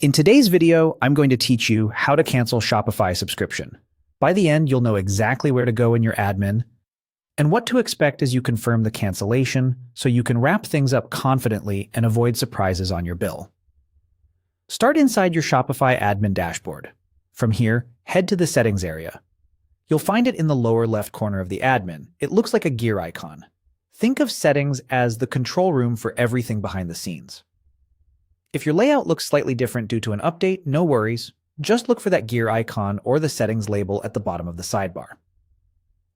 In today's video, I'm going to teach you how to cancel Shopify subscription. By the end, you'll know exactly where to go in your admin and what to expect as you confirm the cancellation so you can wrap things up confidently and avoid surprises on your bill. Start inside your Shopify admin dashboard. From here, head to the settings area. You'll find it in the lower left corner of the admin. It looks like a gear icon. Think of settings as the control room for everything behind the scenes. If your layout looks slightly different due to an update, no worries. Just look for that gear icon or the settings label at the bottom of the sidebar.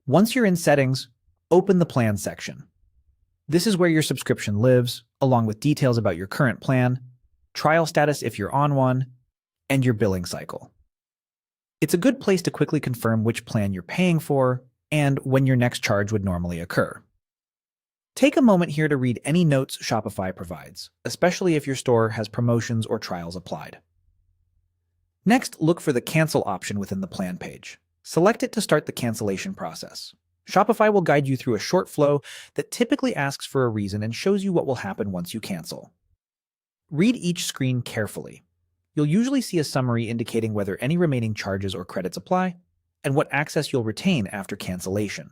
Once you're in settings, open the plan section. This is where your subscription lives, along with details about your current plan, trial status if you're on one, and your billing cycle. It's a good place to quickly confirm which plan you're paying for and when your next charge would normally occur. Take a moment here to read any notes Shopify provides, especially if your store has promotions or trials applied. Next, look for the Cancel option within the plan page. Select it to start the cancellation process. Shopify will guide you through a short flow that typically asks for a reason and shows you what will happen once you cancel. Read each screen carefully. You'll usually see a summary indicating whether any remaining charges or credits apply and what access you'll retain after cancellation.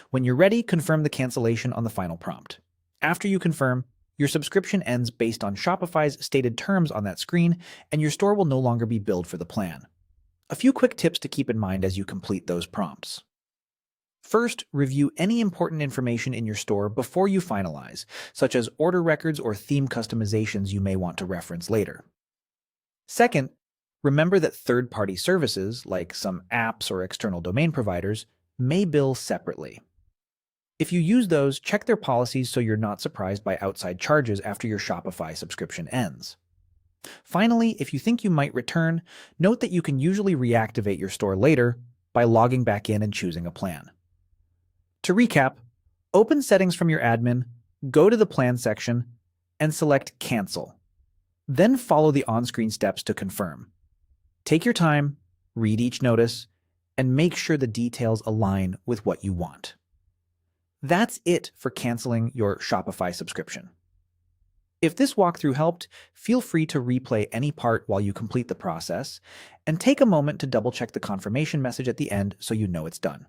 When you're ready, confirm the cancellation on the final prompt. After you confirm, your subscription ends based on Shopify's stated terms on that screen, and your store will no longer be billed for the plan. A few quick tips to keep in mind as you complete those prompts. First, review any important information in your store before you finalize, such as order records or theme customizations you may want to reference later. Second, remember that third-party services, like some apps or external domain providers, may bill separately. If you use those, check their policies so you're not surprised by outside charges after your Shopify subscription ends. Finally, if you think you might return, note that you can usually reactivate your store later by logging back in and choosing a plan. To recap, open settings from your admin, go to the plan section, and select Cancel. Then follow the on-screen steps to confirm. Take your time, read each notice, and make sure the details align with what you want. That's it for canceling your Shopify subscription. If this walkthrough helped, feel free to replay any part while you complete the process, and take a moment to double-check the confirmation message at the end so you know it's done.